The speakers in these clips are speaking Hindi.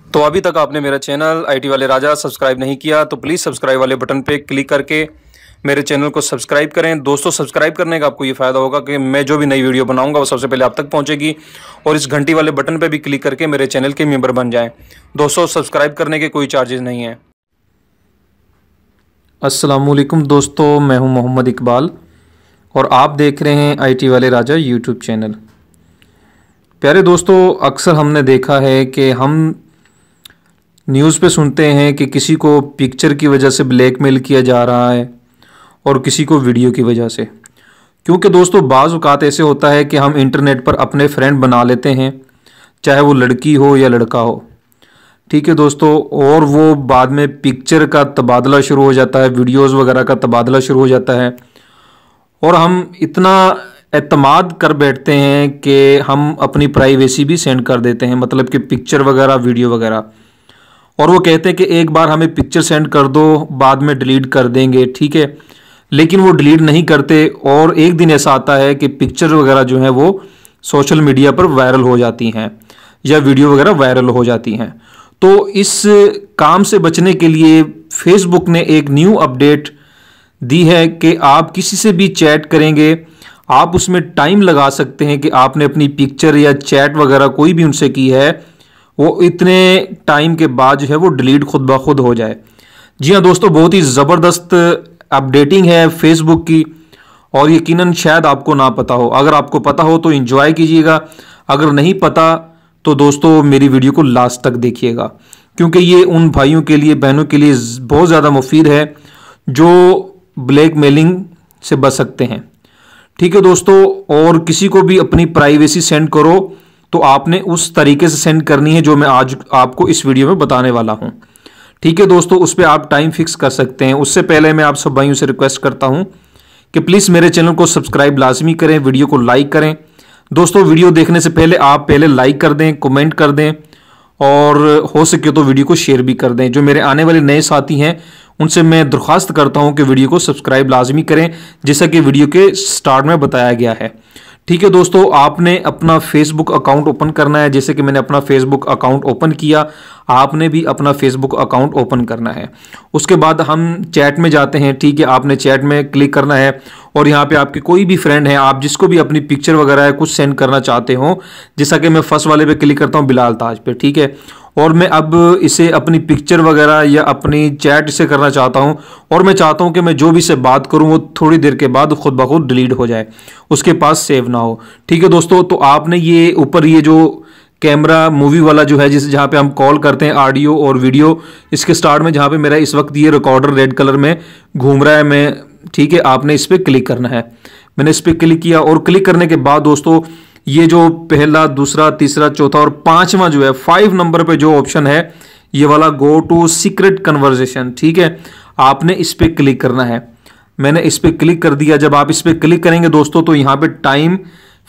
तो अभी तक आपने मेरा चैनल आईटी वाले राजा सब्सक्राइब नहीं किया तो प्लीज़ सब्सक्राइब वाले बटन पे क्लिक करके मेरे चैनल को सब्सक्राइब करें। दोस्तों, सब्सक्राइब करने का आपको ये फ़ायदा होगा कि मैं जो भी नई वीडियो बनाऊंगा वो सबसे पहले आप तक पहुंचेगी, और इस घंटी वाले बटन पे भी क्लिक करके मेरे चैनल के मेंबर बन जाएं। दोस्तों, सब्सक्राइब करने के कोई चार्जेस नहीं हैं। अस्सलामुअलैकुम दोस्तों, मैं हूं मोहम्मद इकबाल और आप देख रहे हैं आईटी वाले राजा यूट्यूब चैनल। प्यारे दोस्तों, अक्सर हमने देखा है कि हम न्यूज़ पे सुनते हैं कि किसी को पिक्चर की वजह से ब्लैकमेल किया जा रहा है और किसी को वीडियो की वजह से। क्योंकि दोस्तों, बाज़ औक़ात ऐसे होता है कि हम इंटरनेट पर अपने फ्रेंड बना लेते हैं, चाहे वो लड़की हो या लड़का हो, ठीक है दोस्तों, और वो बाद में पिक्चर का तबादला शुरू हो जाता है, वीडियोज़ वगैरह का तबादला शुरू हो जाता है, और हम इतना एतमाद कर बैठते हैं कि हम अपनी प्राइवेसी भी सेंड कर देते हैं, मतलब कि पिक्चर वगैरह, वीडियो वगैरह। और वो कहते हैं कि एक बार हमें पिक्चर सेंड कर दो, बाद में डिलीट कर देंगे, ठीक है। लेकिन वो डिलीट नहीं करते और एक दिन ऐसा आता है कि पिक्चर वगैरह जो है वो सोशल मीडिया पर वायरल हो जाती हैं या वीडियो वगैरह वायरल हो जाती हैं। तो इस काम से बचने के लिए फेसबुक ने एक न्यू अपडेट दी है कि आप किसी से भी चैट करेंगे, आप उसमें टाइम लगा सकते हैं कि आपने अपनी पिक्चर या चैट वगैरह कोई भी उनसे की है, वो इतने टाइम के बाद जो है वो डिलीट खुद ब खुद हो जाए। जी हाँ दोस्तों, बहुत ही ज़बरदस्त अपडेटिंग है फेसबुक की, और यकीनन शायद आपको ना पता हो। अगर आपको पता हो तो एंजॉय कीजिएगा, अगर नहीं पता तो दोस्तों मेरी वीडियो को लास्ट तक देखिएगा, क्योंकि ये उन भाइयों के लिए, बहनों के लिए बहुत ज़्यादा मुफीद है जो ब्लैकमेलिंग से बच सकते हैं, ठीक है दोस्तों। और किसी को भी अपनी प्राइवेसी सेंड करो तो आपने उस तरीके से सेंड करनी है जो मैं आज आपको इस वीडियो में बताने वाला हूं, ठीक है दोस्तों। उस पर आप टाइम फिक्स कर सकते हैं। उससे पहले मैं आप सब भाइयों से रिक्वेस्ट करता हूं कि प्लीज़ मेरे चैनल को सब्सक्राइब लाजमी करें, वीडियो को लाइक करें। दोस्तों, वीडियो देखने से पहले आप पहले लाइक कर दें, कमेंट कर दें, और हो सके तो वीडियो को शेयर भी कर दें। जो मेरे आने वाले नए साथी हैं उनसे मैं दरख्वास्त करता हूं कि वीडियो को सब्सक्राइब लाजमी करें, जैसा कि वीडियो के स्टार्ट में बताया गया है, ठीक है दोस्तों। आपने अपना फेसबुक अकाउंट ओपन करना है, जैसे कि मैंने अपना फेसबुक अकाउंट ओपन किया, आपने भी अपना फेसबुक अकाउंट ओपन करना है। उसके बाद हम चैट में जाते हैं, ठीक है। आपने चैट में क्लिक करना है और यहाँ पे आपके कोई भी फ्रेंड है, आप जिसको भी अपनी पिक्चर वगैरह है कुछ सेंड करना चाहते हो, जैसा कि मैं फर्स्ट वाले पे क्लिक करता हूँ, बिलाल ताज पे, ठीक है। और मैं अब इसे अपनी पिक्चर वगैरह या अपनी चैट इसे करना चाहता हूं, और मैं चाहता हूं कि मैं जो भी इसे बात करूं वो थोड़ी देर के बाद खुद ब खुद डिलीट हो जाए, उसके पास सेव ना हो, ठीक है दोस्तों। तो आपने ये ऊपर ये जो कैमरा मूवी वाला जो है, जिसे जहां पे हम कॉल करते हैं ऑडियो और वीडियो, इसके स्टार्ट में जहां पे मेरा इस वक्त ये रिकॉर्डर रेड कलर में घूम रहा है, मैं, ठीक है, आपने इस पर क्लिक करना है। मैंने इस पर क्लिक किया और क्लिक करने के बाद दोस्तों ये जो पहला, दूसरा, तीसरा, चौथा और पांचवा जो है 5 नंबर पे जो ऑप्शन है, ये वाला गो टू सीक्रेट कन्वर्सेशन, ठीक है, आपने इस पे क्लिक करना है। मैंने इस पे क्लिक कर दिया। जब आप इस पे क्लिक करेंगे दोस्तों तो यहाँ पे टाइम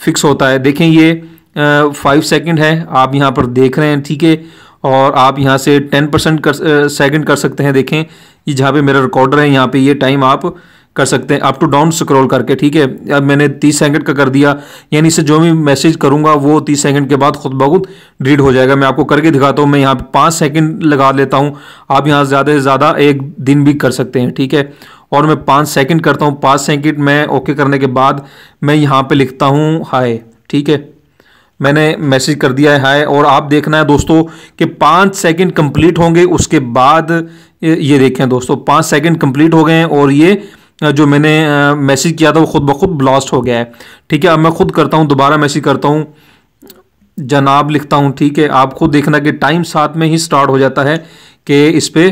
फिक्स होता है। देखें, ये 5 सेकंड है, आप यहाँ पर देख रहे हैं, ठीक है। और आप यहाँ से 10% सेकंड कर सकते हैं। देखें, ये जहाँ पे मेरा रिकॉर्डर है, यहाँ पे ये टाइम आप कर सकते हैं अप टू डाउन स्क्रॉल करके, ठीक है। अब मैंने 30 सेकंड का कर दिया, यानी इससे जो भी मैसेज करूंगा वो 30 सेकंड के बाद खुद ब खुद डिलीट हो जाएगा। मैं आपको करके दिखाता हूं। मैं यहाँ पे 5 सेकंड लगा लेता हूं, आप यहाँ ज़्यादा से ज़्यादा 1 दिन भी कर सकते हैं, ठीक है। और मैं 5 सेकंड करता हूँ। 5 सेकंड मैं ओके करने के बाद मैं यहाँ पर लिखता हूँ हाय, ठीक है। मैंने मैसेज कर दिया है हाय, और आप देखना है दोस्तों कि 5 सेकंड कंप्लीट होंगे, उसके बाद ये देखें दोस्तों 5 सेकंड कंप्लीट हो गए हैं और ये जो मैंने मैसेज किया था वो खुद ब खुद ब्लास्ट हो गया है, ठीक है। अब मैं खुद करता हूँ, दोबारा मैसेज करता हूँ, जनाब लिखता हूँ, ठीक है। आप खुद देखना कि टाइम साथ में ही स्टार्ट हो जाता है कि इस पे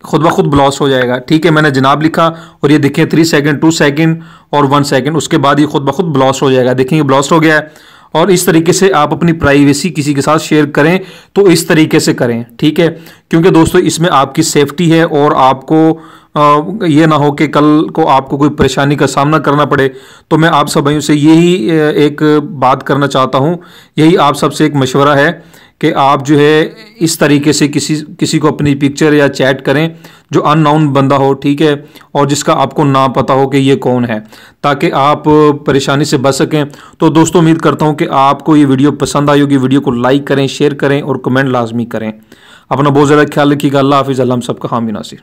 खुद ब खुद ब्लास्ट हो जाएगा, ठीक है। मैंने जनाब लिखा और ये देखिए 3 सेकंड, 2 सेकंड और 1 सेकंड, उसके बाद ये खुद ब खुद ब्लास्ट हो जाएगा। देखिए ब्लास्ट हो गया है। और इस तरीके से आप अपनी प्राइवेसी किसी के साथ शेयर करें तो इस तरीके से करें, ठीक है, क्योंकि दोस्तों इसमें आपकी सेफ्टी है और आपको ये ना हो कि कल को आपको कोई परेशानी का सामना करना पड़े। तो मैं आप सब भाइयों से यही एक बात करना चाहता हूँ, यही आप सबसे एक मशवरा है कि आप जो है इस तरीके से किसी को अपनी पिक्चर या चैट करें जो अननोन बंदा हो, ठीक है, और जिसका आपको ना पता हो कि ये कौन है, ताकि आप परेशानी से बच सकें। तो दोस्तों उम्मीद करता हूँ कि आपको ये वीडियो पसंद आई होगी। वीडियो को लाइक करें, शेयर करें और कमेंट लाजमी करें। अपना बहुत ज़्यादा ख्याल रखिएगा। अल्लाह हाफिज़। अल्लाह हम सबका हामी नासिर।